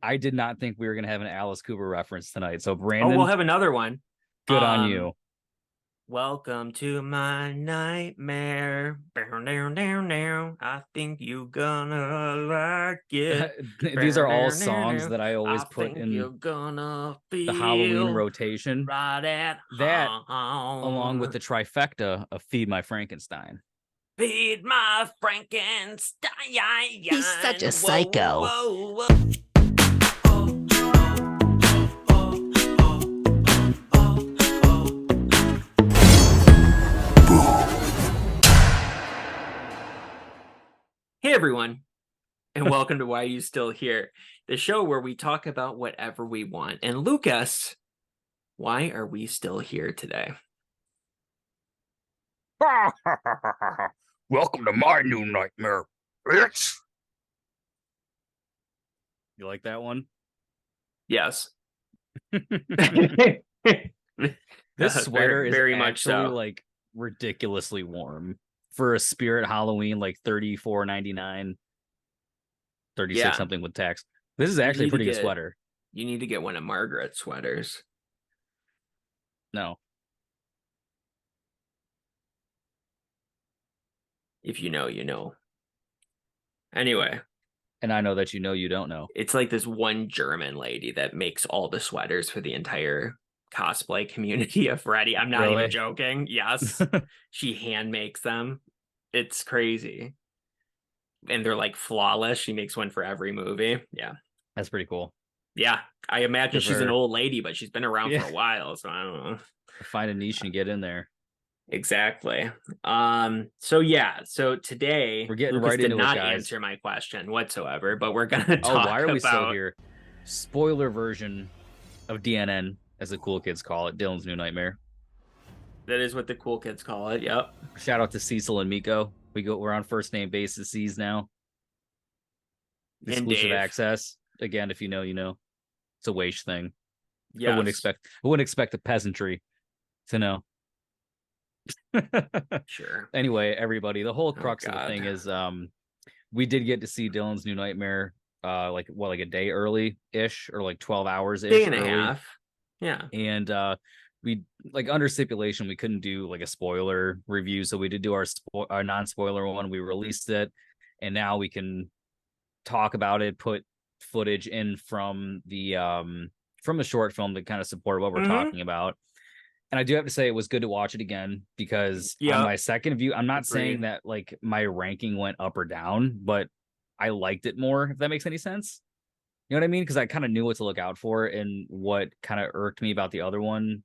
I did not think we were gonna have an Alice Cooper reference tonight. So Oh, we'll Brandon, have another one. good on you. Welcome to my nightmare. Down, down, down, down. I think you're gonna like it. These are Down, all down, down, songs down. that I always I put think you're in gonna the Halloween feel rotation. right at That, along with home. the trifecta of Feed My Frankenstein. Feed my Frankenstein. He's such a Whoa, psycho. whoa, whoa. Hey everyone, and welcome to Why You Still Here, the show where we talk about whatever we want. And Lucas, why are we still here today? Welcome to my new nightmare, bitch. You like that one? Yes. This sweater is very much actually so. like ridiculously warm for a Spirit Halloween, like $34.99, 36 Yeah, something with tax. This is actually a pretty good sweater. you need to get one of Margaret's sweaters. No, If you know, you know. Anyway, and I know that you know you don't know. it's like this one German lady that makes all the sweaters for the entire cosplay community of Freddy. I'm not even Really? joking. Yes, she hand makes them. It's crazy. And they're like flawless. She makes one for every movie. Yeah. That's pretty cool. Yeah. I imagine Good for she's an her. old lady, but she's been around Yeah. for a while. So I don't know. Find a niche and get in there. Exactly. So today We're getting Lucas right did into it, not guys. answer my question whatsoever, but we're gonna Oh, why talk are we still about here? Spoiler version of DNN, as the cool kids call it, Dylan's New Nightmare. that is what the cool kids call it. Yep. Shout out to Cecil and Miko. We're on first name basis now. And Exclusive Dave. access. Again, if you know, you know. It's a wage thing. Yes. I wouldn't expect the peasantry to know. Sure. Anyway, everybody, the whole Oh, crux of the God. thing is we did get to see Dylan's New Nightmare like a day early ish, or like 12 hours ish Day and a early. half. Yeah. And we, like, under stipulation, we couldn't do like a spoiler review, so we did do our non-spoiler one. We released it, and now we can talk about it, put footage in from the short film to kind of support what we're talking about. And I do have to say, it was good to watch it again, because on my second view, I'm not saying that like my ranking went up or down, but I liked it more, if that makes any sense. You know what I mean? Because I kind of knew what to look out for, and what kind of irked me about the other one,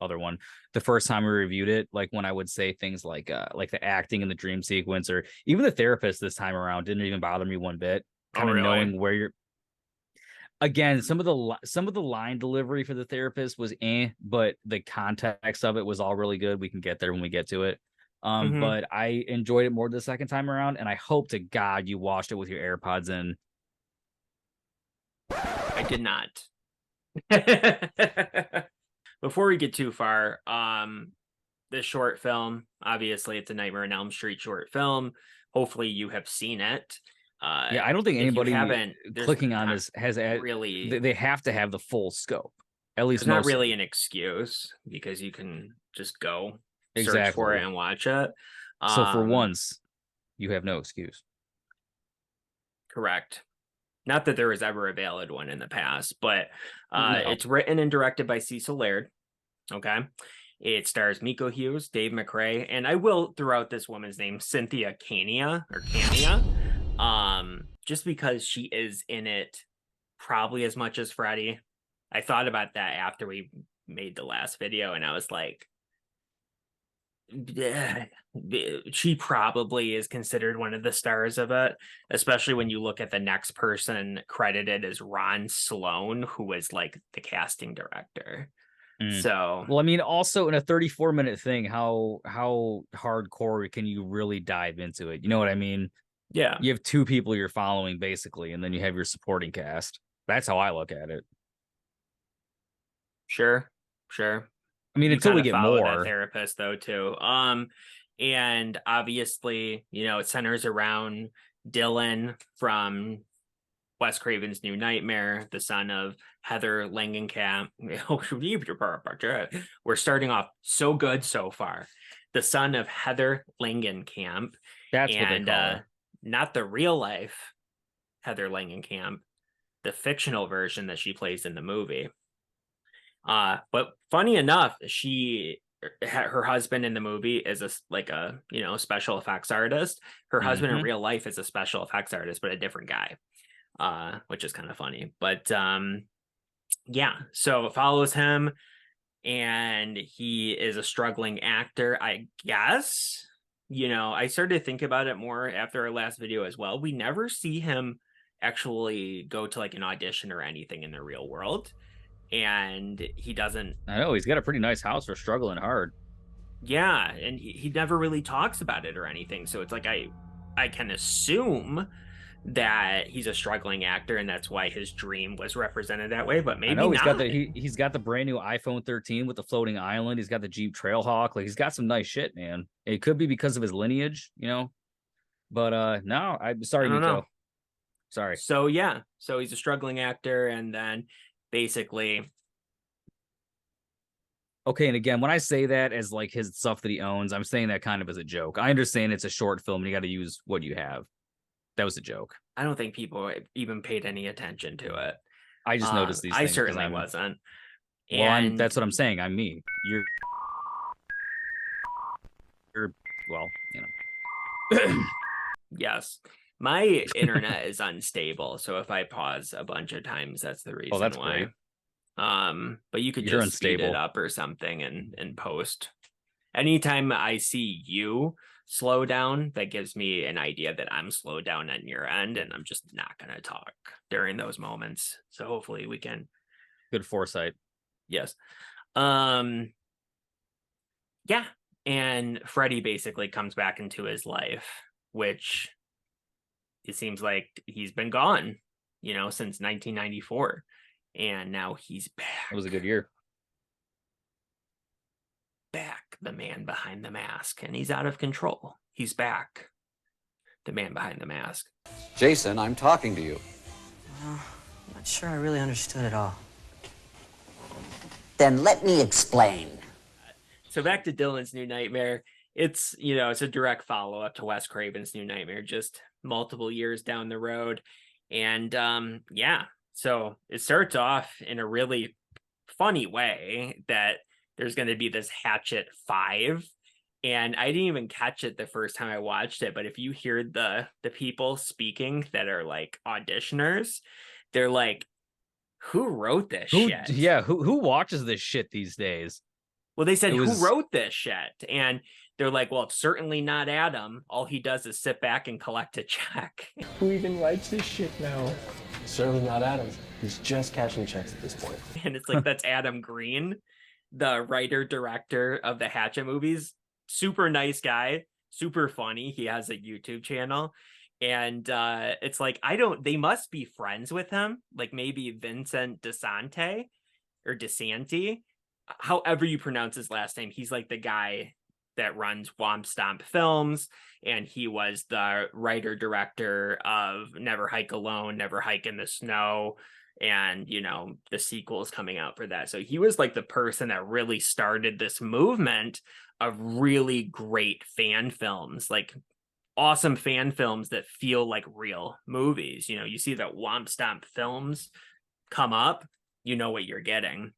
the first time we reviewed it, like when I would say things like the acting in the dream sequence, or even the therapist this time around didn't even bother me one bit. Kind of knowing where you're. Again, some of the line delivery for the therapist was but the context of it was all really good. We can get there when we get to it. But I enjoyed it more the second time around, and I hope to God you watched it with your AirPods in. I did not. Before we get too far, the short film, obviously it's a Nightmare on Elm Street short film. Hopefully you have seen it. Yeah, I don't think anybody clicking on this has really. They have to have the full scope. At least there's not really an excuse, because you can just go search for it and watch it. So for once, you have no excuse. Correct. Not that there was ever a valid one in the past, but No. It's written and directed by Cecil Laird. Okay. It stars Miko Hughes, Dave McRae, and I will throw out this woman's name, Cynthia Cania, just because she is in it probably as much as Freddy. I thought about that after we made the last video, and I was like, she probably is considered one of the stars of it, especially when you look at the next person credited as Ron Sloan, who was like the casting director. So, well, I mean, also in a 34-minute thing, how hardcore can you really dive into it? You know what I mean? Yeah. You have two people you're following, basically, and then you have your supporting cast. That's how I look at it. Sure. I mean, until we get more. That therapist, though, too. And obviously, it centers around Dylan from Wes Craven's New Nightmare, the son of Heather Langenkamp. We're starting off so good so far. The son of Heather Langenkamp. That's what they call her. Not the real life Heather Langenkamp, the fictional version that she plays in the movie. But funny enough, her husband in the movie is a special effects artist. Her husband in real life is a special effects artist, but a different guy. Which is kind of funny. But yeah, so it follows him, and he is a struggling actor, I guess. I started to think about it more after our last video as well. We never see him actually go to like an audition or anything in the real world, and he doesn't. I know, he's got a pretty nice house for struggling hard. Yeah, and he never really talks about it or anything, so it's like I can assume that he's a struggling actor and that's why his dream was represented that way, but maybe he's not. He's got the brand new iPhone 13 with the floating island. He's got the Jeep Trailhawk. Like, he's got some nice shit, man. It could be because of his lineage, but no, I'm sorry, Miko. Sorry. So yeah, so he's a struggling actor, and then basically, okay, and again, when I say that as like his stuff that he owns, I'm saying that kind of as a joke. I understand it's a short film and you got to use what you have. That was a joke. I don't think people even paid any attention to it. I just noticed these things. I certainly wasn't. Well, that's what I'm saying. I'm me. You're well, Yes. My internet is unstable, so if I pause a bunch of times, that's the reason that's why. Great. But you could just speed it up or something and post. Anytime I see you slow down, that gives me an idea that I'm slowed down on your end, and I'm just not going to talk during those moments. So hopefully we can. Good foresight. Yes. Yeah. And Freddy basically comes back into his life, which it seems like he's been gone, since 1994. And now he's back. It was a good year. Back, the man behind the mask, and he's out of control. He's back, the man behind the mask. Jason, I'm talking to you. Well, I'm not sure I really understood it all. Then let me explain. So back to Dylan's New Nightmare. It's, it's a direct follow-up to Wes Craven's New Nightmare, just multiple years down the road. And yeah, so it starts off in a really funny way that there's going to be this Hatchet 5, and I didn't even catch it the first time I watched it, but if you hear the people speaking that are like auditioners, they're like, who wrote this shit? Yeah, who watches this shit these days? Well, they said, who wrote this shit? And they're like, well, it's certainly not Adam. All he does is sit back and collect a check. Who even writes this shit now? Certainly not Adam. He's just cashing checks at this point. And it's like, that's Adam Green, the writer-director of the Hatchet movies. Super nice guy, super funny. He has a YouTube channel. And it's like, they must be friends with him. Like maybe Vincent DeSante or DeSanti. However you pronounce his last name. He's like the guy that runs Womp Stomp Films. And he was the writer-director of Never Hike Alone, Never Hike in the Snow. And, the sequel is coming out for that. So he was like the person that really started this movement of really great fan films, like awesome fan films that feel like real movies. You see that Womp Stomp Films come up, you know what you're getting.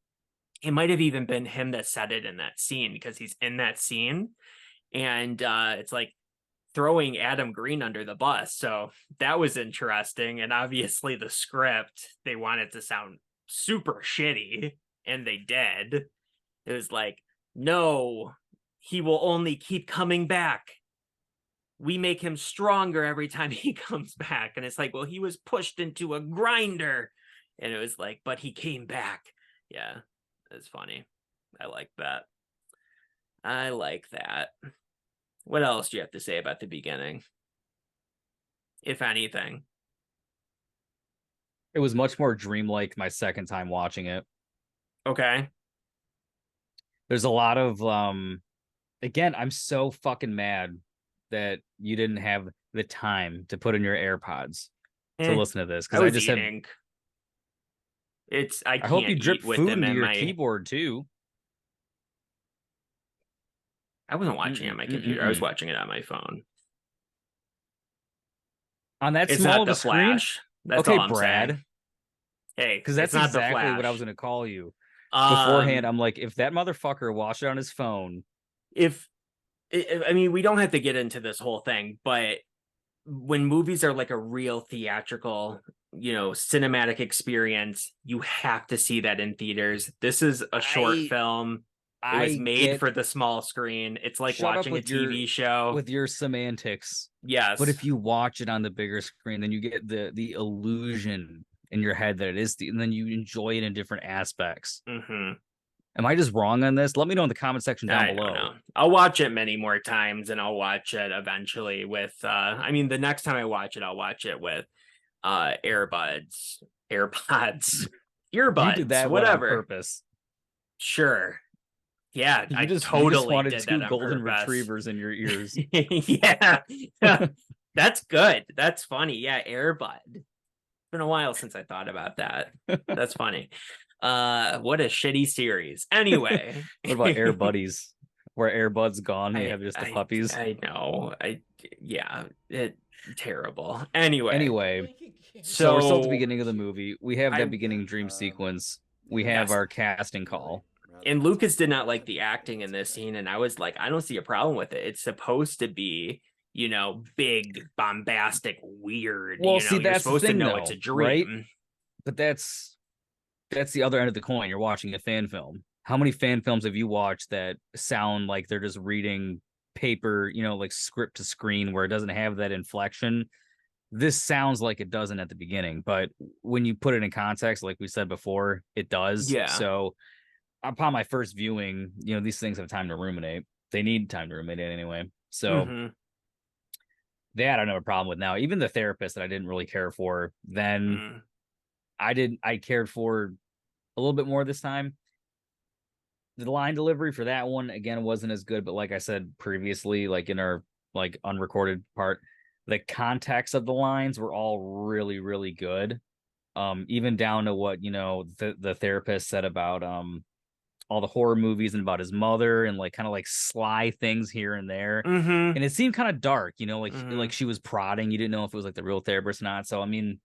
It might have even been him that said it in that scene, because he's in that scene. And it's like throwing Adam Green under the bus. So that was interesting. And obviously the script, they wanted to sound super shitty, and they did. It was like, no, he will only keep coming back. We make him stronger every time he comes back. And it's like, well, he was pushed into a grinder. And it was like, but he came back. Yeah, it's funny. I like that. What else do you have to say about the beginning? If anything. It was much more dreamlike my second time watching it. Okay. There's a lot of again, I'm so fucking mad that you didn't have the time to put in your AirPods. to listen to this I because I was just eating. I I hope can't you drip eat with food them into in your my. keyboard too. I wasn't watching it on my computer. I was watching it on my phone. On that It's small not of a the screen? Flash. That's Okay, all I'm Brad. saying. Hey, Because it's that's not the exactly Flash. what I was going to call you. Beforehand, Um, I'm like, if that motherfucker watched it on his phone. I mean, we don't have to get into this whole thing, but when movies are like a real theatrical, cinematic experience, you have to see that in theaters. This is a short film. It was made for the small screen. It's like Shut up watching a with TV show. with your semantics. Yes. But if you watch it on the bigger screen, then you get the illusion in your head that it is, and then you enjoy it in different aspects. Mm-hmm. Am I just wrong on this? Let me know in the comment section down below. I don't know. I'll watch it many more times, and I'll watch it eventually with. The next time I watch it, I'll watch it with AirPods, earbuds, You did that whatever. on purpose. Sure. Yeah, You I just totally wanted did two that on golden purpose. retrievers in your ears. Yeah. That's good. That's funny. Yeah, AirBud. It's been a while since I thought about that. That's funny. What a shitty series. Anyway. What about Air Buddies? Where Airbud's gone, you have just the puppies. I know. Terrible. Anyway. So we're still at the beginning of the movie. We have that beginning dream sequence. We have Yes. our casting call. And Lucas did not like the acting in this scene, and I was like, I don't see a problem with it. It's supposed to be, big, bombastic, weird. Well, see, you're that's the supposed thing, to know though, it's a dream. right? But that's the other end of the coin. You're watching a fan film. How many fan films have you watched that sound like they're just reading paper, like script to screen, where it doesn't have that inflection? This sounds like it doesn't at the beginning, but when you put it in context, like we said before, it does. Yeah. So upon my first viewing, these things have time to ruminate. They need time to ruminate anyway. So that I don't have a problem with now. Even the therapist that I didn't really care for, then I cared for a little bit more this time. The line delivery for that one, again, wasn't as good, but like I said previously, like in our unrecorded part, the context of the lines were all really, really good. Even down to what, the therapist said about all the horror movies and about his mother and kind of sly things here and there. And it seemed kind of dark, like she was prodding. You didn't know if it was the real therapist or not. So I mean,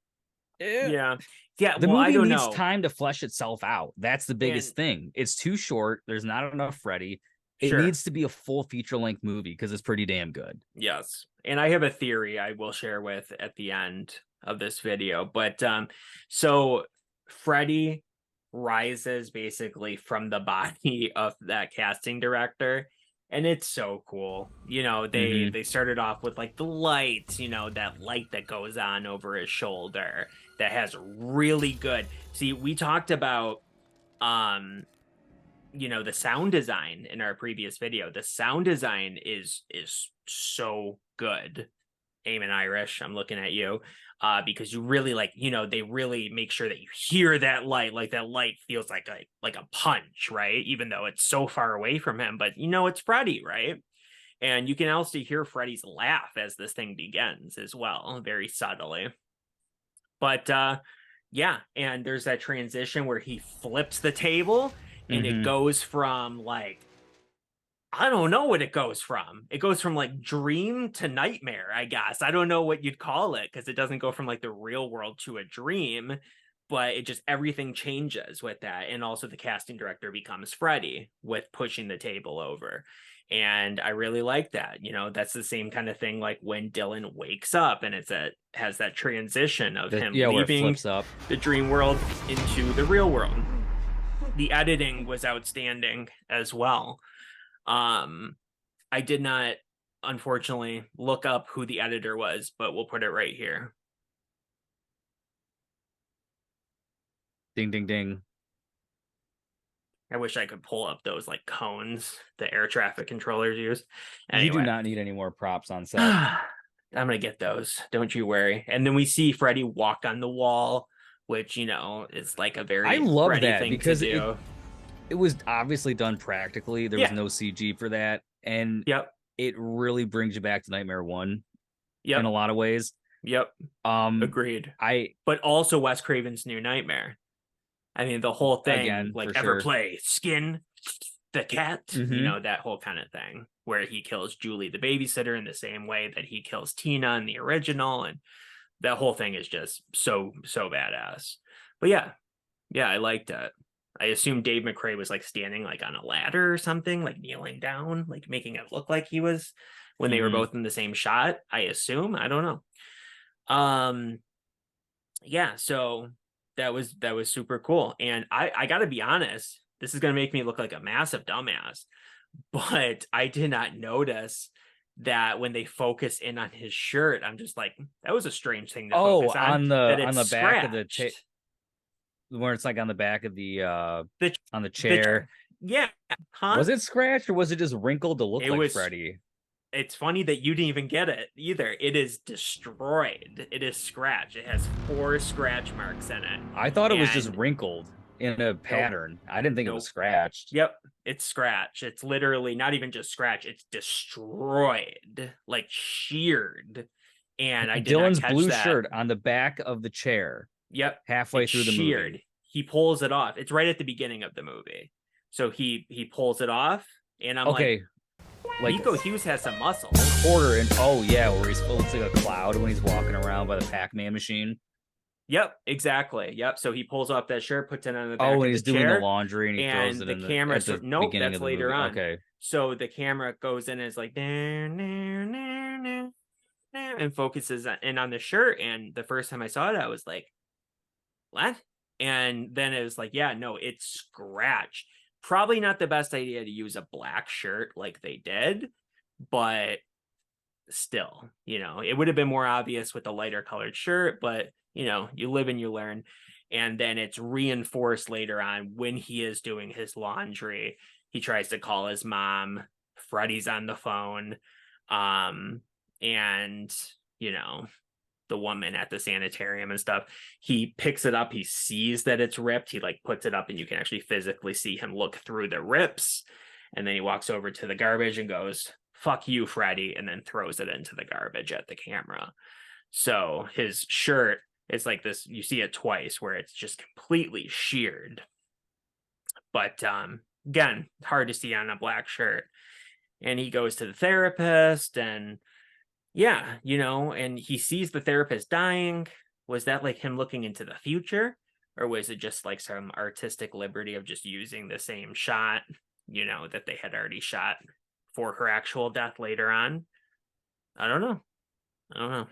yeah. The well, movie needs time to flesh itself out. That's the biggest thing. It's too short. There's not enough Freddy. It needs to be a full feature-length movie because it's pretty damn good. Yes. And I have a theory I will share with at the end of this video. But so Freddy rises basically from the body of that casting director. And it's so cool. They started off with the lights, that light that goes on over his shoulder that has really good. See, we talked about the sound design in our previous video. The sound design is so good. Eamon Irish, I'm looking at you. Because you really they really make sure that you hear that light, that light feels like a punch, right? Even though it's so far away from him, but it's Freddy, right? And you can also hear Freddy's laugh as this thing begins as well, very subtly. But yeah, and there's that transition where he flips the table and it goes from I don't know what it goes from. It goes from dream to nightmare, I guess. I don't know what you'd call it because it doesn't go from the real world to a dream, but it just everything changes with that. And also the casting director becomes Freddy with pushing the table over. And I really like that. That's the same kind of thing when Dylan wakes up and has that transition of him leaving the dream world into the real world. The editing was outstanding as well. I did not, unfortunately, look up who the editor was, but we'll put it right here. Ding, ding, ding. I wish I could pull up those cones the air traffic controllers use. Anyway. You do not need any more props on set. I'm gonna get those. Don't you worry. And then we see Freddy walk on the wall, which is a very I love Freddy that thing because to do. It was obviously done practically. There was no CG for that, and it really brings you back to Nightmare 1 in a lot of ways. Yep. Agreed. But also Wes Craven's New Nightmare. I mean, the whole thing, Again, like, for ever sure. play Skin the Cat, you know, that whole kind of thing, where he kills Julie the babysitter in the same way that he kills Tina in the original, and that whole thing is just so badass. But yeah, I liked it. I assume Dave McRae was like standing like on a ladder or something, like kneeling down, like making it look like he was when they were both in the same shot. I assume. I don't know. Yeah, so that was super cool. And I gotta be honest, this is gonna make me look like a massive dumbass, but I did not notice that when they focus in on his shirt. I'm just like, that was a strange thing to focus on. On the back of the where it's like on the back of the on the chair. Yeah. Huh? Was it scratched or was it just wrinkled to look like Freddy? It's funny that you didn't even get it either. It is destroyed. It is scratched. It has 4 scratch marks in it. I thought it was just wrinkled in a pattern. I didn't think it was scratched. Yep, it's scratched. It's literally not even just scratch. It's destroyed, like sheared. And I did Dylan's not catch blue that. shirt on the back of the chair. Yep, halfway through the movie. He pulls it off. It's right at the beginning of the movie. So he pulls it off, and I'm like Miko Hughes has some muscle. Quarter and where he's looks like a cloud when he's walking around by the Pac-Man machine. Yep, exactly. Yep. So he pulls off that shirt, puts it on the back. Oh, and of he's the doing chair, the laundry, and he throws it in the camera. Nope, that's later on. Okay. So the camera goes in and is like, and focuses in on the shirt. And the first time I saw it, I was like, what? And then it was like, yeah, no, it's scratched. Probably not the best idea to use a black shirt like they did, but still, you know, it would have been more obvious with the lighter colored shirt, but you know, you live and you learn. And then it's reinforced later on when he is doing his laundry. He tries to call his mom. Freddy's on the phone. And you know, the woman at the sanitarium and stuff, he picks it up, he sees that it's ripped, he like puts it up, and you can actually physically see him look through the rips, and then he walks over to the garbage and goes, fuck you, Freddy, and then throws it into the garbage at the camera. So his shirt is like this, you see it twice where it's just completely sheared, but again, hard to see on a black shirt. And he goes to the therapist, and yeah, you know, and he sees the therapist dying. Was that like him looking into the future? Or was it just like some artistic liberty of just using the same shot, you know, that they had already shot for her actual death later on? I don't know.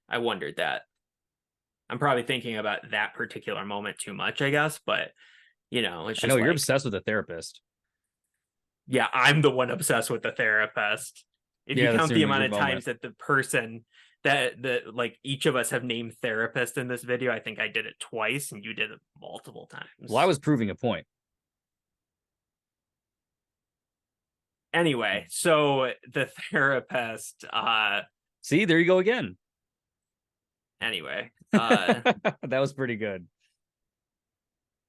I wondered that. I'm probably thinking about that particular moment too much, I guess, but you know, it's just I know you're obsessed with the therapist. Yeah, I'm the one obsessed with the therapist. If you count the amount of times that the person that like each of us have named therapist in this video, I think I did it twice and you did it multiple times. Well, I was proving a point. Anyway, so the therapist, see, there you go again. Anyway, that was pretty good.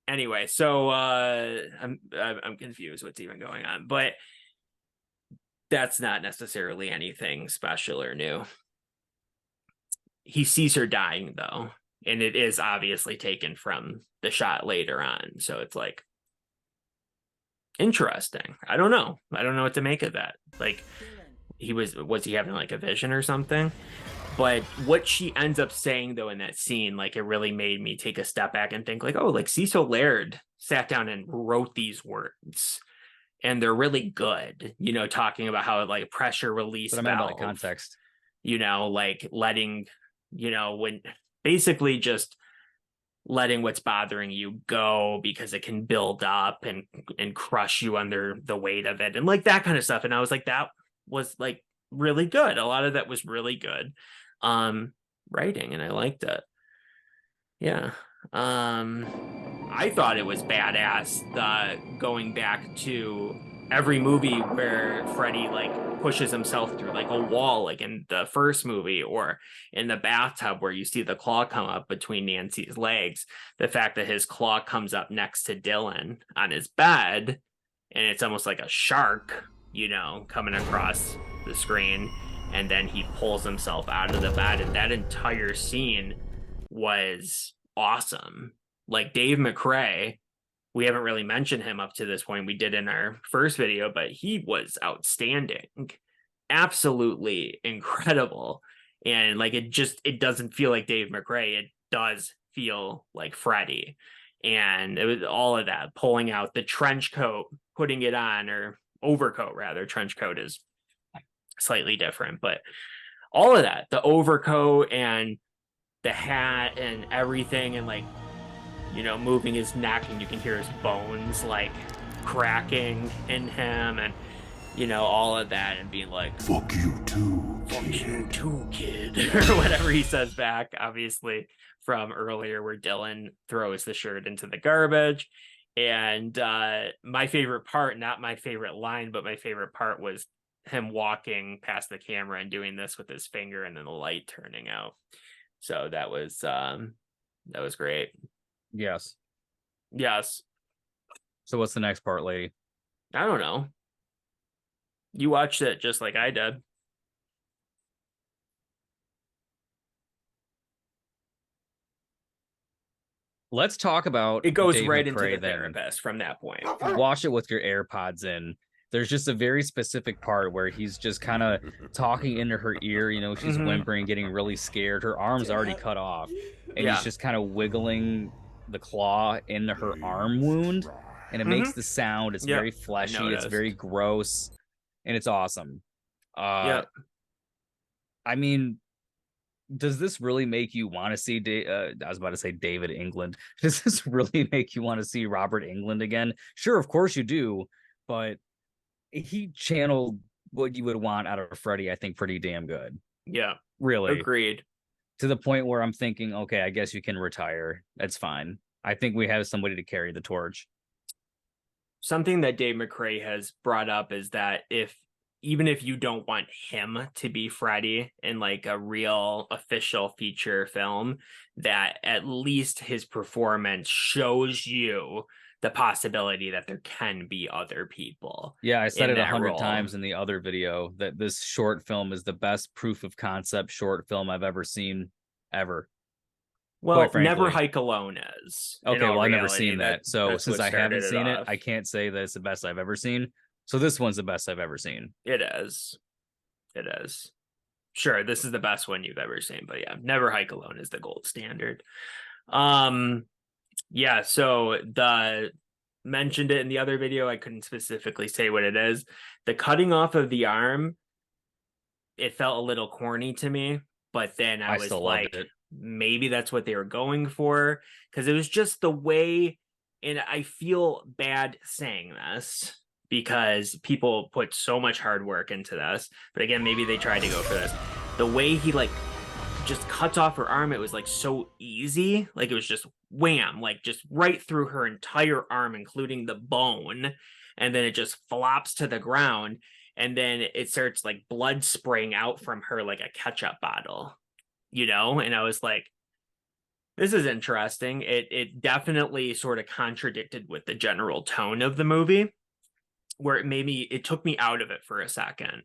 Anyway, so I'm confused what's even going on, but that's not necessarily anything special or new. He sees her dying though, and it is obviously taken from the shot later on. So it's like interesting. I don't know what to make of that. Like, was he having like a vision or something? But what she ends up saying though in that scene, like, it really made me take a step back and think like, oh, like Cecil Laird sat down and wrote these words, and they're really good, you know, talking about how like pressure release but I meant about the context, you know, like letting, you know, when basically just letting what's bothering you go because it can build up and crush you under the weight of it and like that kind of stuff. And I was like, that was like really good. A lot of that was really good writing, and I liked it. Yeah. I thought it was badass going back to every movie where Freddy like pushes himself through like a wall, like in the first movie, or in the bathtub where you see the claw come up between Nancy's legs. The fact that his claw comes up next to Dylan on his bed, and it's almost like a shark, you know, coming across the screen, and then he pulls himself out of the bed, and that entire scene was awesome. Like Dave McRae, we haven't really mentioned him up to this point. We did in our first video, but he was outstanding, absolutely incredible. And like it doesn't feel like Dave McRae. It does feel like Freddy. And it was all of that, pulling out the trench coat, putting it on, or overcoat rather. Trench coat is slightly different, but all of that, the overcoat and the hat and everything, and like, you know, moving his neck, and you can hear his bones like cracking in him, and you know, all of that, and being like, fuck you too, kid, or whatever he says back, obviously from earlier where Dylan throws the shirt into the garbage. And my favorite part, not my favorite line, but my favorite part was him walking past the camera and doing this with his finger, and then the light turning out. So that was great. Yes. So what's the next part, lady? I don't know. You watched it just like I did. Let's talk about it. Goes Dave right McRae into the then. therapist from that point. Watch it with your AirPods in. There's just a very specific part where he's just kind of talking into her ear. You know, she's whimpering, getting really scared. Her arm's already cut off, and he's just kind of wiggling the claw into her arm wound, and it makes the sound. It's very fleshy. It's very gross, and it's awesome. I mean, does this really make you want to see I was about to say David England. Does this really make you want to see Robert England again? Sure, of course you do, but he channeled what you would want out of Freddy, I think, pretty damn good. Yeah, really. Agreed. To the point where I'm thinking, okay, I guess you can retire. That's fine. I think we have somebody to carry the torch. Something that Dave McRae has brought up is that even if you don't want him to be Freddy in like a real official feature film, that at least his performance shows you the possibility that there can be other people. Yeah, I said it 100 times in the other video that this short film is the best proof of concept short film I've ever seen, ever. Well, Never Hike Alone is. Okay, well, I've never seen that. So since I haven't seen it, I can't say that it's the best I've ever seen. So this one's the best I've ever seen. It is. Sure, this is the best one you've ever seen, but yeah, Never Hike Alone is the gold standard. Yeah, so the mentioned it in the other video. I couldn't specifically say what it is. The cutting off of the arm, it felt a little corny to me, but then I was like, maybe that's what they were going for, because it was just the way, and I feel bad saying this because people put so much hard work into this, but again, maybe they tried to go for this. The way he like just cuts off her arm, it was like so easy, like it was just wham, like just right through her entire arm, including the bone, and then it just flops to the ground, and then it starts like blood spraying out from her like a ketchup bottle, you know. And I was like, this is interesting. It definitely sort of contradicted with the general tone of the movie, where it took me out of it for a second.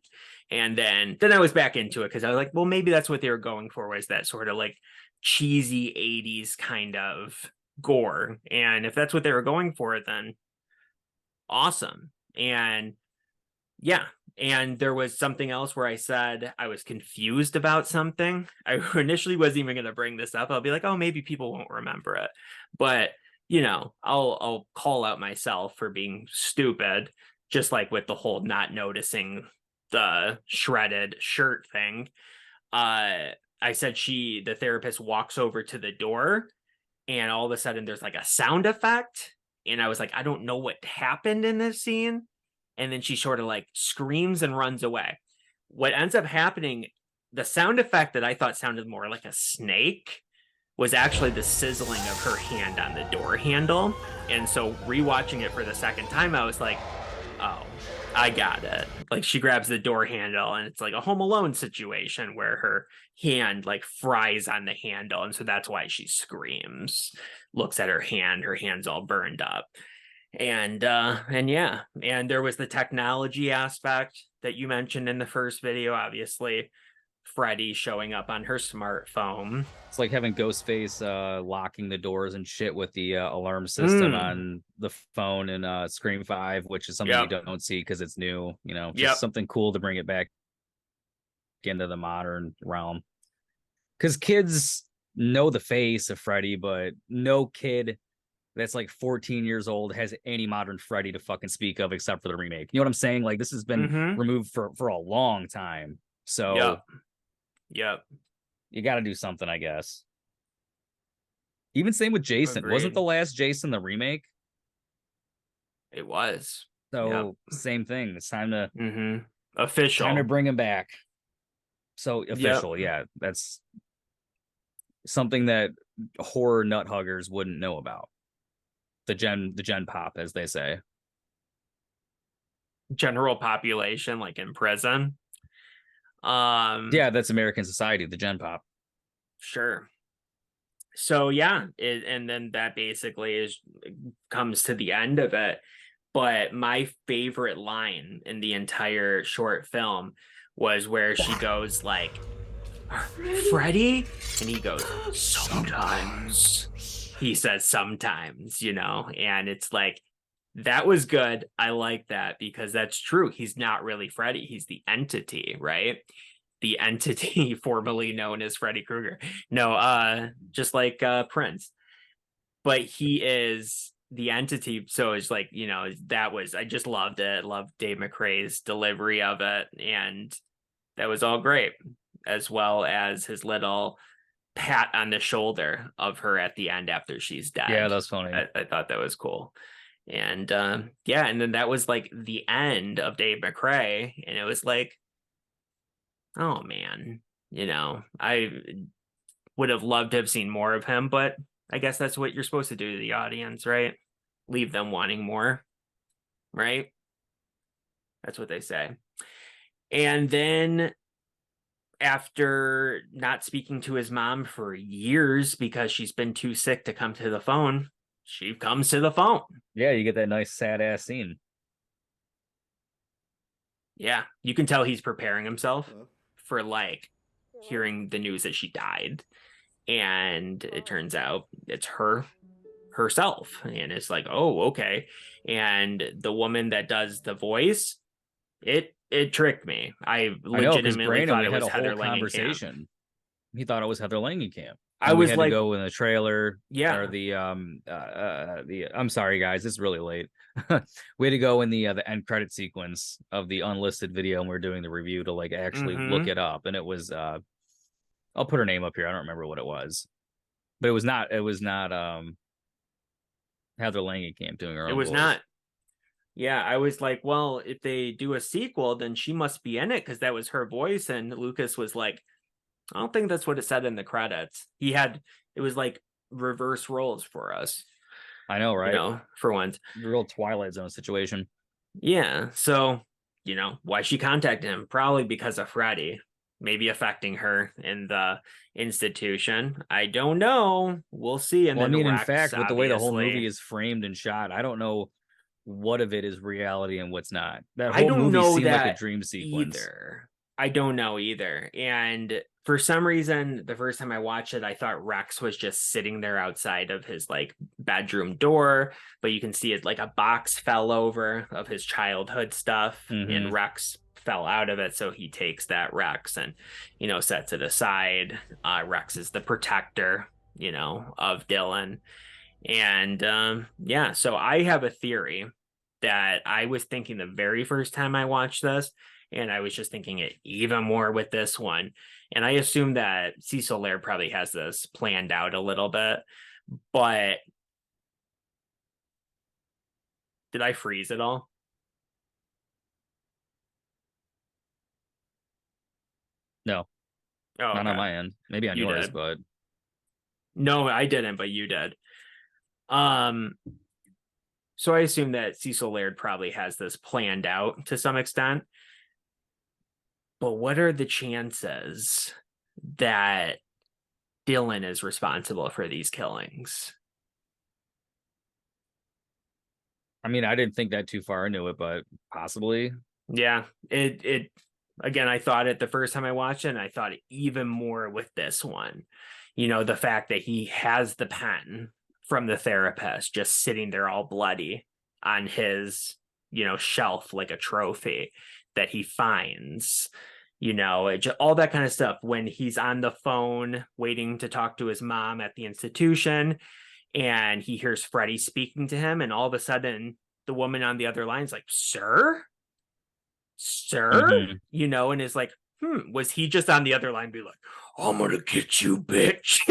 And then I was back into it because I was like, well, maybe that's what they were going for, was that sort of like cheesy 80s kind of gore. And if that's what they were going for, then awesome. And yeah. And there was something else where I said I was confused about something. I initially wasn't even going to bring this up. I'll be like, oh, maybe people won't remember it. But, you know, I'll call out myself for being stupid, just like with the whole not noticing the shredded shirt thing. I said the therapist walks over to the door, and all of a sudden there's like a sound effect. And I was like, I don't know what happened in this scene. And then she sort of like screams and runs away. What ends up happening, the sound effect that I thought sounded more like a snake was actually the sizzling of her hand on the door handle. And so rewatching it for the second time, I was like, oh, I got it. Like she grabs the door handle, and it's like a Home Alone situation where her hand like fries on the handle. And so that's why she screams, looks at her hand's all burned up. And yeah, and there was the technology aspect that you mentioned in the first video. Obviously, Freddy showing up on her smartphone. It's like having Ghostface locking the doors and shit with the alarm system on the phone in Scream 5, which is something you Yep. don't see because it's new, Yep. just something cool to bring it back into the modern realm. Because kids know the face of Freddy, but no kid that's like 14 years old has any modern Freddy to fucking speak of except for the remake. You know what I'm saying? Like this has been removed for a long time. So Yep. you got to do something, I guess. Even same with Jason. Agreed. Wasn't the last Jason the remake? It was. So same thing. It's time to official. Time to bring him back. So official, yeah. That's something that horror nut huggers wouldn't know about. The gen pop, as they say. General population, like in prison. Yeah, that's American society, the gen pop. Sure. So yeah, and then that basically comes to the end of it. But my favorite line in the entire short film was where she goes like, Freddy? And he goes, sometimes. He says sometimes, and it's like, that was good. I like that because that's true. He's not really Freddy. He's the entity, right? The entity formerly known as Freddy Krueger. No, just like Prince. But he is the entity. So it's like, I just loved it. Loved Dave McRae's delivery of it. And that was all great, as well as his little pat on the shoulder of her at the end after she's dead. Yeah, that's funny. I thought that was cool. And and then that was like the end of Dave McRae. And it was like, oh man, I would have loved to have seen more of him, but I guess that's what you're supposed to do to the audience, right? Leave them wanting more, right? That's what they say. And then after not speaking to his mom for years because she's been too sick to come to the phone, she comes to the phone. Yeah, you get that nice sad ass scene. Yeah, you can tell he's preparing himself for like hearing the news that she died. And it turns out it's herself. And it's like, oh, okay. And the woman that does the voice, it tricked me. I legitimately thought it was Heather Langenkamp. He thought it was Heather Langenkamp. I was had like, to go in the trailer, yeah, or the I'm sorry guys, it's really late. We had to go in the end credit sequence of the unlisted video, and we're doing the review to like actually look it up, and it was I'll put her name up here. I don't remember what it was, but it was not Heather Langenkamp doing her own. It was voice. not. Yeah, I was like, well, if they do a sequel, then she must be in it because that was her voice. And Lucas was like, I don't think that's what it said in the credits. It was like reverse roles for us. I know, right? For once. Real Twilight Zone situation. Yeah. So, why she contacted him? Probably because of Freddy, maybe affecting her in the institution. I don't know. We'll see. And then in fact, with the way the whole movie is framed and shot, I don't know what of it is reality and what's not. That whole movie seemed like a dream sequence. I don't know either. And for some reason, the first time I watched it, I thought Rex was just sitting there outside of his like bedroom door, but you can see it like a box fell over of his childhood stuff, and Rex fell out of it. So he takes that Rex and, sets it aside. Rex is the protector, of Dylan. And so I have a theory that I was thinking the very first time I watched this, and I was just thinking it even more with this one. And I assume that Cecil Laird probably has this planned out a little bit, but did I freeze it all? No. Oh, not on my end. Maybe on yours, but no, I didn't, but you did. So I assume that Cecil Laird probably has this planned out to some extent. But what are the chances that Dylan is responsible for these killings? I mean, I didn't think that too far into it, but possibly. Yeah, it again, I thought it the first time I watched it, and I thought it even more with this one. The fact that he has the pen from the therapist just sitting there all bloody on his, shelf like a trophy that he finds, all that kind of stuff. When he's on the phone waiting to talk to his mom at the institution, and he hears Freddy speaking to him, and all of a sudden the woman on the other line is like, sir, Mhm. and is like, was he just on the other line be like, I'm gonna get you, bitch,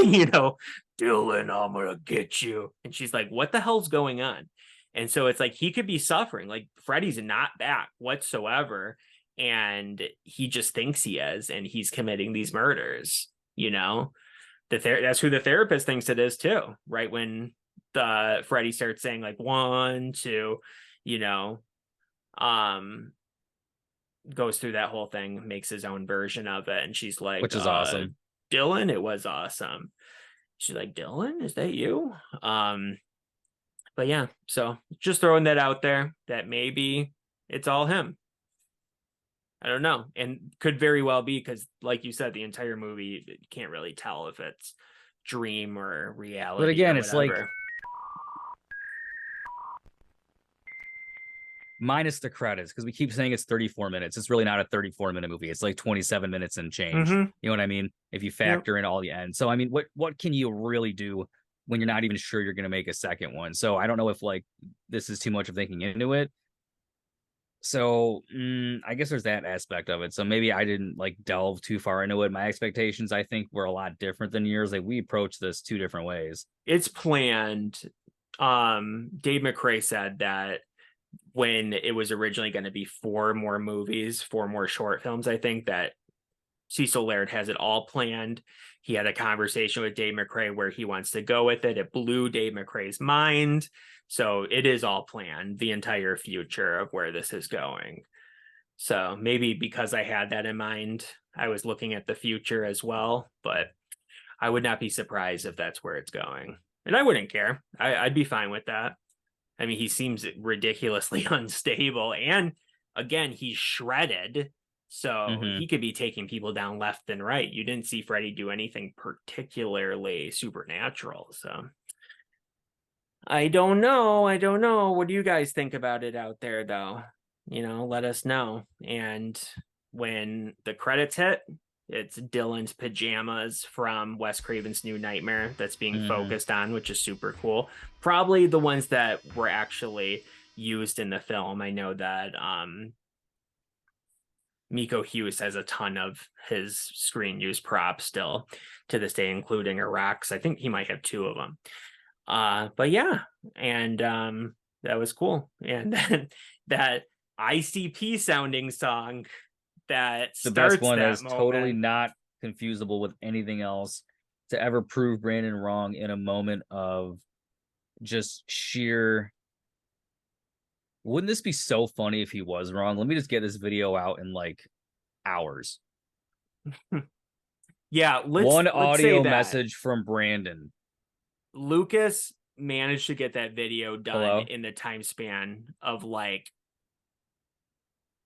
Dylan, I'm gonna get you. And she's like, what the hell's going on? And so it's like he could be suffering. Like Freddy's not back whatsoever, and he just thinks he is, and he's committing these murders. That's who the therapist thinks it is too. Right when the Freddy starts saying like 1, 2, goes through that whole thing, makes his own version of it, and she's like, Which is awesome. Dylan, it was awesome. She's like, Dylan, is that you? But yeah, so just throwing that out there that maybe it's all him. I don't know, and could very well be, because like you said, the entire movie, you can't really tell if it's dream or reality. But again, or it's like whatever. minus the credits, because we keep saying it's 34 minutes. It's really not a 34-minute movie. It's like 27 minutes and change. You know what I mean? If you factor in all the ends. So I mean, what can you really do when you're not even sure you're going to make a second one? So I don't know if like this is too much of thinking into it. So I guess there's that aspect of it. So maybe I didn't like delve too far into it. My expectations, I think, were a lot different than yours. Like we approached this two different ways. It's planned. Dave McRae said that when it was originally going to be 4 more movies, 4 more short films, I think that Cecil Laird has it all planned. He had a conversation with Dave McRae where he wants to go with it. It blew Dave McRae's mind. So it is all planned, the entire future of where this is going. So maybe because I had that in mind, I was looking at the future as well, but I would not be surprised if that's where it's going. And I wouldn't care. I'd be fine with that. I mean, he seems ridiculously unstable. And again, he's shredded. So he could be taking people down left and right. You didn't see Freddy do anything particularly supernatural. So I don't know. What do you guys think about it out there, though? Let us know. And when the credits hit, it's Dylan's pajamas from Wes Craven's New Nightmare that's being focused on, which is super cool. Probably the ones that were actually used in the film. I know that Miko Hughes has a ton of his screen use props still to this day, including Iraq's. I think he might have 2 of them. But yeah, and that was cool. And then that ICP sounding song that The starts best one that is moment. totally not confusable with anything else to ever prove Brandon wrong in a moment of just sheer. Wouldn't this be so funny if he was wrong? Let me just get this video out in like hours. Yeah, One let's audio say that message from Brandon. Lucas managed to get that video done Hello? in the time span of like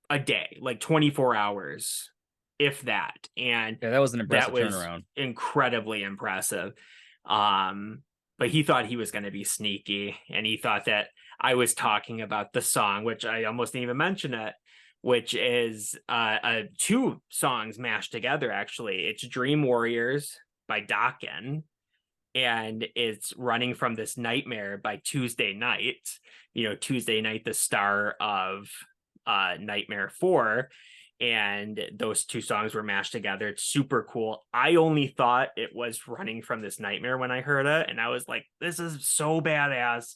a day, like 24 hours, if that. And Yeah, that was an impressive that was turnaround. incredibly impressive. But he thought he was going to be sneaky, and he thought that I was talking about the song, which I almost didn't even mention it, which is 2 songs mashed together. Actually, it's Dream Warriors by Dokken, and it's Running from This Nightmare by Tuesday Night. Tuesday Night, the star of Nightmare 4. And those 2 songs were mashed together. It's super cool. I only thought it was Running from This Nightmare when I heard it, and I was like, this is so badass.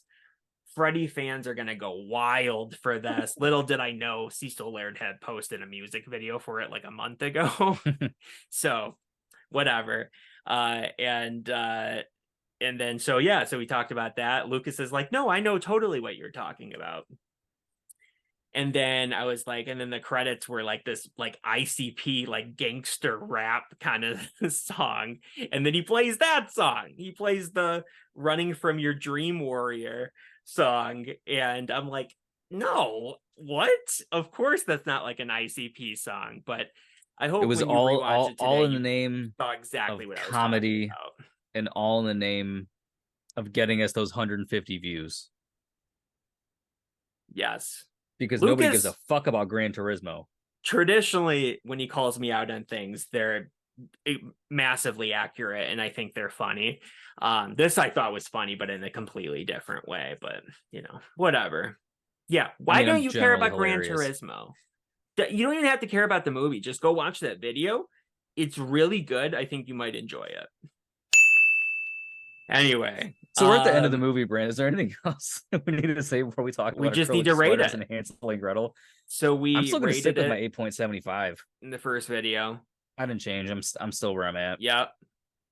Freddy fans are going to go wild for this. Little did I know Cecil Laird had posted a music video for it like a month ago. So whatever. And then so we talked about that. Lucas is like, no, I know totally what you're talking about. And then I was like, and then the credits were like this like ICP like gangster rap kind of song. And then he plays that song. He plays the Running from Your Dream Warrior song. And I'm like, no, what? Of course that's not like an ICP song, but I hope It was when you all rewatch it today, all in the you name saw exactly of what I was comedy talking about. and all in the name of getting us those 150 views. Yes. Because nobody gives a Lucas, fuck about Gran Turismo. traditionally, when he calls me out on things, they're massively accurate, and I think they're funny. This I thought was funny, but in a completely different way. But whatever. Yeah, why don't I'm you care generally about Gran hilarious. Turismo? You don't even have to care about the movie. Just go watch that video. It's really good. I think you might enjoy it. Anyway, So we're at the end of the movie, Brand. Is there anything else we need to say before we talk we about just need acrylic to rate sweaters it. and Hansel and Gretel? So I'm we still going to stick rated with my it 8.75. in the first video. I didn't change. I'm still where I'm at. Yep.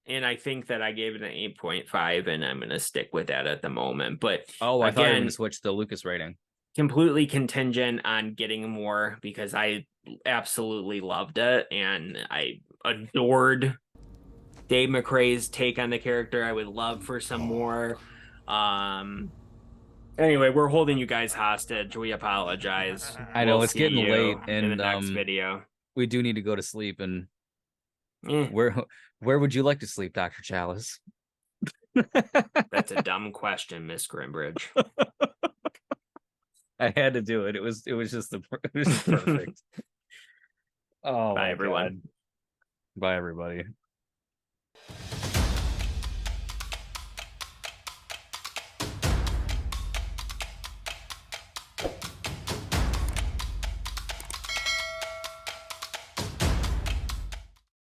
And I think that I gave it an 8.5, and I'm going to stick with that at the moment. But Oh, I thought you were going again, to switch the Lucas rating. completely contingent on getting more, because I absolutely loved it and I adored Dave McRae's take on the character. I would love for some more. Anyway, we're holding you guys hostage. We apologize. I know We'll it's see getting you late, in the and next video. we do need to go to sleep. And Eh, where would you like to sleep, Dr. Chalice? that's a dumb question, Miss Grimbridge. I had to do it. It was just perfect. Oh, Bye, my everyone. God. Bye, everybody.